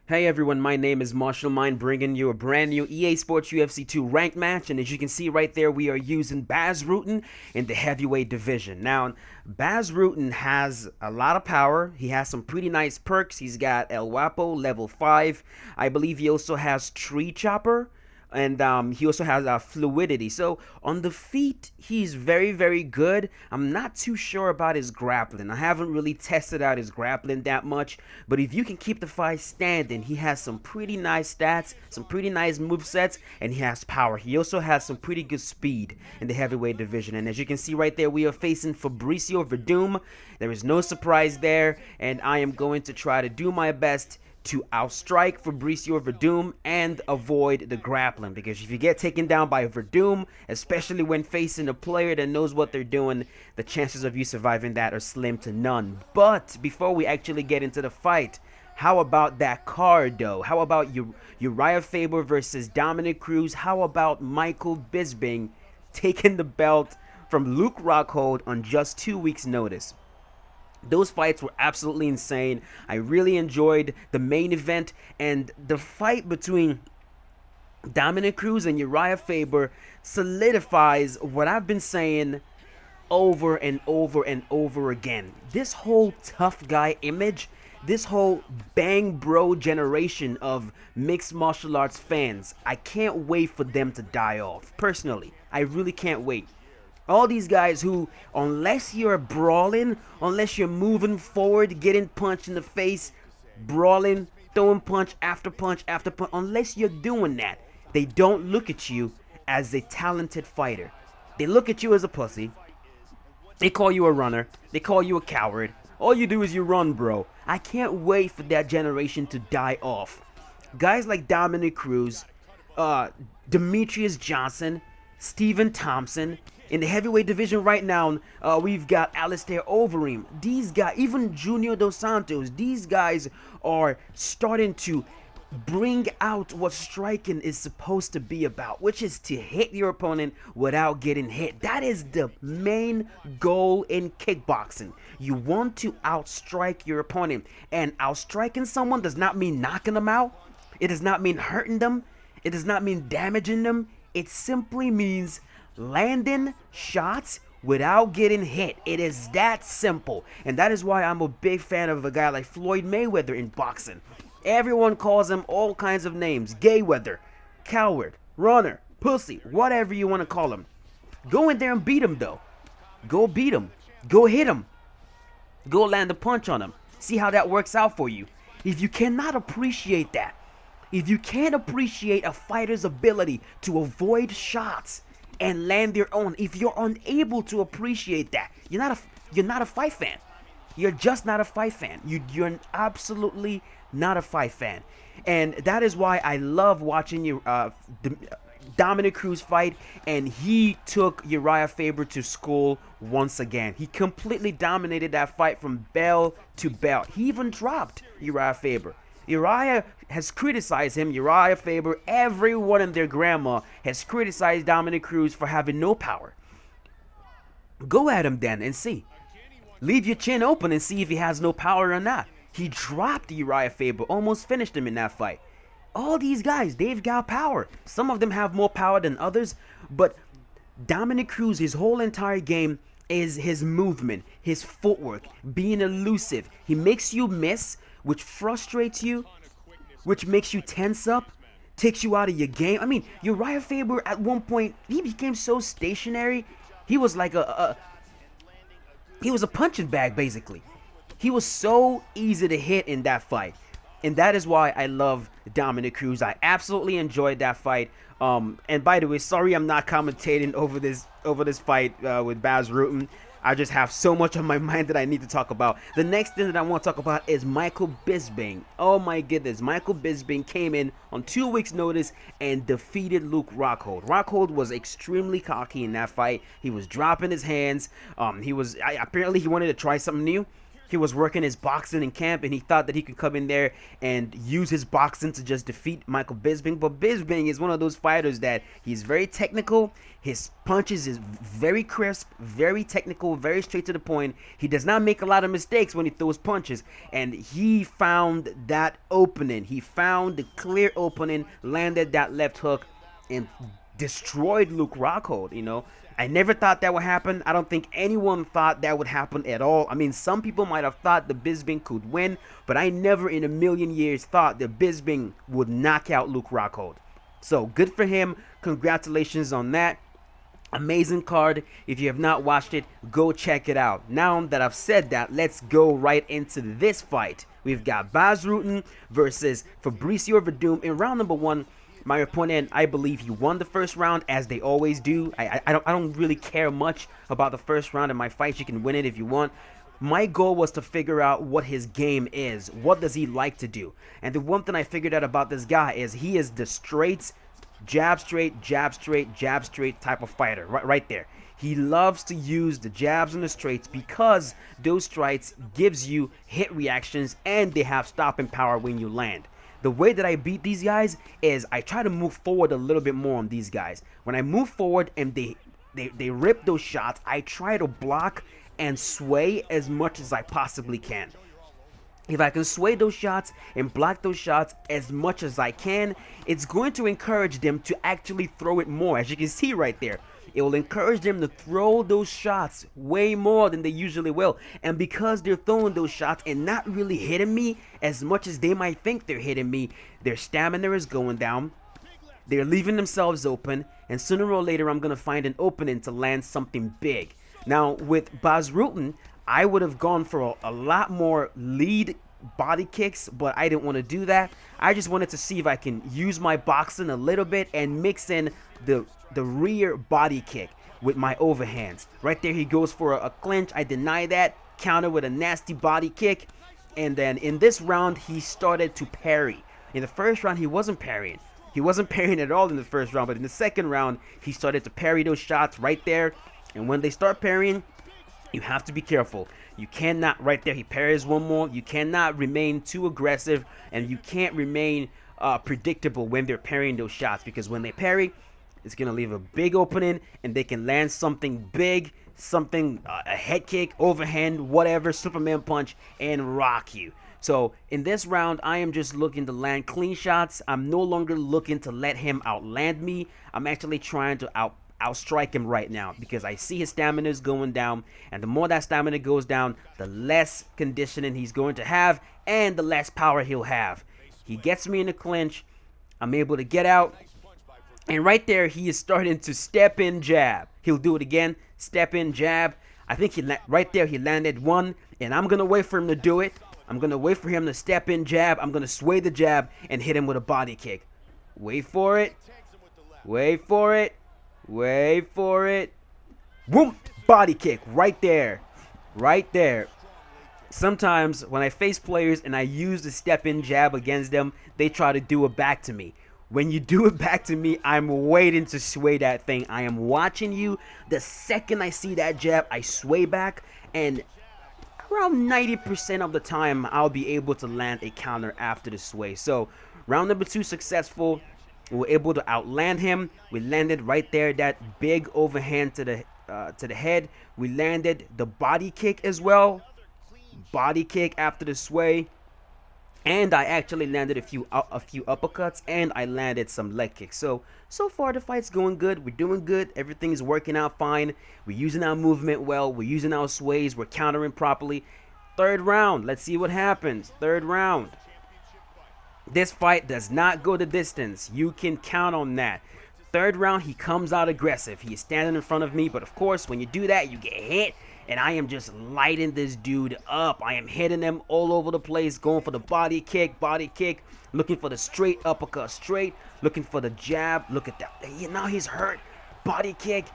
Hey everyone, my name is Marshall Mind, bringing you a brand new EA Sports UFC 2 ranked match, and as you can see right there, we are using Baz Rutten in the heavyweight division. Now, Baz Rutten has a lot of power. He has some pretty nice perks. He's got El Guapo, level 5. I believe he also has Tree Chopper, and he also has fluidity. So on the feet, he's very, very good. I'm not too sure about his grappling. I haven't really tested out his grappling that much, but if you can keep the fight standing, he has some pretty nice stats, some pretty nice movesets, and he has power. He also has some pretty good speed in the heavyweight division. And as you can see right there, we are facing Fabricio Verdum. There is no surprise there, and I am going to try to do my best to outstrike Fabricio Verdum and avoid the grappling, because if you get taken down by Verdum, especially when facing a player that knows what they're doing, the chances of you surviving that are slim to none. But before we actually get into the fight, how about that card though? How about Uriah Faber versus Dominic Cruz? How about Michael Bisping taking the belt from Luke Rockhold on just 2 weeks notice? Those fights were absolutely insane. I really enjoyed the main event, and the fight between Dominic Cruz and Uriah Faber solidifies what I've been saying over and over and over again. This whole tough guy image, this whole bang bro generation of mixed martial arts fans, I can't wait for them to die off. Personally, I really can't wait. All these guys who, unless you're brawling, unless you're moving forward, getting punched in the face, brawling, throwing punch after punch after punch, unless you're doing that, they don't look at you as a talented fighter. They look at you as a pussy. They call you a runner. They call you a coward. All you do is you run, bro. I can't wait for that generation to die off. Guys like Dominic Cruz, Demetrius Johnson, Stephen Thompson. In the heavyweight division right now, we've got Alistair Overeem. These guys, even Junior Dos Santos, these guys are starting to bring out what striking is supposed to be about, which is to hit your opponent without getting hit. That is the main goal in kickboxing. You want to outstrike your opponent, and outstriking someone does not mean knocking them out. It does not mean hurting them. It does not mean damaging them. It simply means landing shots without getting hit. It is that simple. And that is why I'm a big fan of a guy like Floyd Mayweather in boxing. Everyone calls him all kinds of names. Gayweather, coward, runner, pussy, whatever you want to call him. Go in there and beat him though. Go beat him. Go hit him. Go land a punch on him. See how that works out for you. If you cannot appreciate that, if you can't appreciate a fighter's ability to avoid shots and land their own, if you're unable to appreciate that, you're not a fight fan. You're just not a fight fan. You're absolutely not a fight fan. And that is why I love watching you Dominic Cruz fight, and he took Uriah Faber to school once again. He completely dominated that fight from bell to bell. He even dropped Uriah Faber. Uriah has criticized him. Uriah Faber, everyone and their grandma has criticized Dominic Cruz for having no power. Go at him then and see. Leave your chin open and see if he has no power or not. He dropped Uriah Faber, almost finished him in that fight. All these guys, they've got power. Some of them have more power than others, but Dominic Cruz, his whole entire game is his movement, his footwork, being elusive. He makes you miss, which frustrates you, which makes you tense up, takes you out of your game. I mean, Uriah Faber at one point, he became so stationary. He was like he was a punching bag, basically. He was so easy to hit in that fight. And that is why I love Dominic Cruz. I absolutely enjoyed that fight. And by the way, sorry I'm not commentating over this fight with Baz Rutten. I just have so much on my mind that I need to talk about. The next thing that I want to talk about is Michael Bisping. Oh my goodness, Michael Bisping came in on 2 weeks notice and defeated Luke Rockhold. Rockhold was extremely cocky in that fight. He was dropping his hands. Apparently he wanted to try something new. he was working his boxing in camp, and he thought that he could come in there and use his boxing to just defeat Michael Bisping. But Bisping is one of those fighters that he's very technical. His punches is very crisp, very technical, very straight to the point. He does not make a lot of mistakes when he throws punches. And he found that opening. He found the clear opening, landed that left hook, and destroyed Luke Rockhold. I never thought that would happen. I don't think anyone thought that would happen at all. I mean, some people might have thought that Bisping could win, but I never in a million years thought that Bisping would knock out Luke Rockhold. So good for him. Congratulations on that. Amazing card. If you have not watched it, go check it out. Now that I've said that, let's go right into this fight. We've got Bas Rutten versus Fabricio Werdum in round number 1. My opponent, I believe he won the first round, as they always do. I don't really care much about the first round in my fights. You can win it if you want. My goal was to figure out what his game is. What does he like to do? And the one thing I figured out about this guy is he is the straight, jab straight, jab straight, jab straight type of fighter. Right there. He loves to use the jabs and the straights because those strikes gives you hit reactions and they have stopping power when you land. The way that I beat these guys is I try to move forward a little bit more on these guys. When I move forward and they rip those shots, I try to block and sway as much as I possibly can. If I can sway those shots and block those shots as much as I can, it's going to encourage them to actually throw it more. As you can see right there, it will encourage them to throw those shots way more than they usually will. And because they're throwing those shots and not really hitting me as much as they might think they're hitting me, their stamina is going down. They're leaving themselves open. And sooner or later, I'm going to find an opening to land something big. Now, with Bas Rutten, I would have gone for a lot more lead body kicks, but I didn't want to do that. I just wanted to see if I can use my boxing a little bit and mix in the rear body kick with my overhands. Right there, he goes for a clinch. I deny that. Counter with a nasty body kick. And then in this round, he started to parry. In the first round, he wasn't parrying. He wasn't parrying at all in the first round, but in the second round, he started to parry those shots right there. And when they start parrying, you have to be careful. You cannot, right there, he parries one more. You cannot remain too aggressive, and you can't remain predictable when they're parrying those shots, because when they parry, it's going to leave a big opening, and they can land something big, something, a head kick, overhand, whatever, Superman punch, and rock you. So in this round, I am just looking to land clean shots. I'm no longer looking to let him outland me. I'm actually trying to outstrike him right now, because I see his stamina is going down, and the more that stamina goes down, the less conditioning he's going to have and the less power he'll have. He gets me in the clinch. I'm able to get out, and right there he is starting to step in jab. He'll do it again, step in jab. I think right there he landed one, and I'm gonna wait for him to do it. I'm gonna wait for him to step in jab. I'm gonna sway the jab and hit him with a body kick. Wait for it. Wait for it. Wait for it. Whoop! Body kick right there. Right there. Sometimes when I face players and I use the step-in jab against them, they try to do it back to me. When you do it back to me, I'm waiting to sway that thing. I am watching you. The second I see that jab, I sway back, and around 90% of the time, I'll be able to land a counter after the sway. So, round number 2 successful. We were able to outland him. We landed right there, that big overhand to the head. We landed the body kick as well. Body kick after the sway. And I actually landed a few uppercuts, and I landed some leg kicks. So far the fight's going good. We're doing good. Everything is working out fine. We're using our movement well. We're using our sways. We're countering properly. Third round. Let's see what happens. Third round. This fight does not go the distance. You can count on that. Third round, he comes out aggressive. He is standing in front of me, but of course, when you do that, you get hit. And I am just lighting this dude up. I am hitting him all over the place, going for the body kick, looking for the straight uppercut, straight, looking for the jab. Look at that. Now he's hurt. Body kick,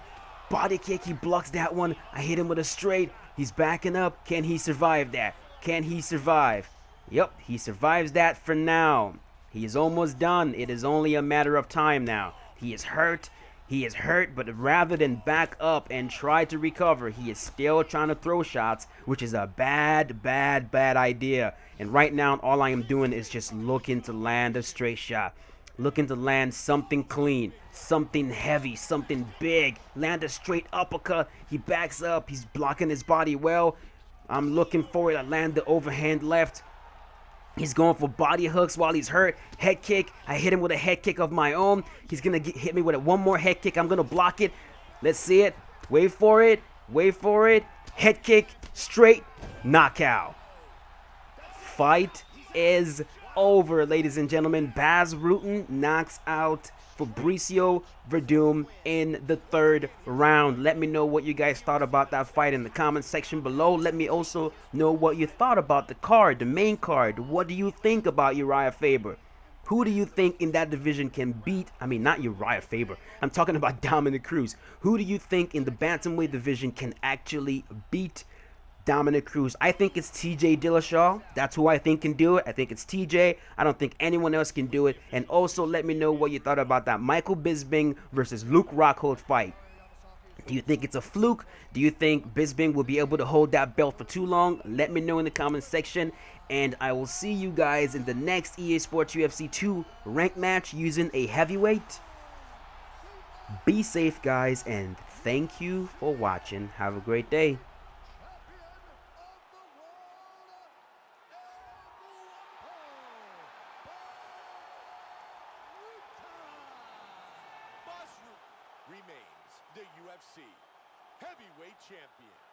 he blocks that one. I hit him with a straight. He's backing up. Can he survive that? Can he survive? Yep, he survives that for now. He is almost done. It is only a matter of time now. He is hurt. He is hurt, but rather than back up and try to recover, he is still trying to throw shots, which is a bad, bad, bad idea. And right now, all I am doing is just looking to land a straight shot. Looking to land something clean, something heavy, something big. Land a straight uppercut. He backs up. He's blocking his body well. I'm looking for it. I land the overhand left. He's going for body hooks while he's hurt. Head kick. I hit him with a head kick of my own. He's going to hit me with one more head kick. I'm going to block it. Let's see it. Wait for it. Wait for it. Head kick. Straight. Knockout. Fight is over, ladies and gentlemen. Bas Rutten knocks out Fabricio Verdum in the 3rd round. Let me know what you guys thought about that fight in the comment section below. Let me also know what you thought about the card, the main card. What do you think about Uriah Faber? Who do you think in that division can beat, I mean, not Uriah Faber, I'm talking about Dominick Cruz. Who do you think in the bantamweight division can actually beat Dominick Cruz? I think it's TJ Dillashaw. That's who I think can do it. I think it's TJ. I don't think anyone else can do it. And also let me know what you thought about that Michael Bisping versus Luke Rockhold fight. Do you think it's a fluke? Do you think Bisping will be able to hold that belt for too long? Let me know in the comment section. And I will see you guys in the next EA Sports UFC 2 ranked match using a heavyweight. Be safe, guys, and thank you for watching. Have a great day. Remains the UFC heavyweight champion.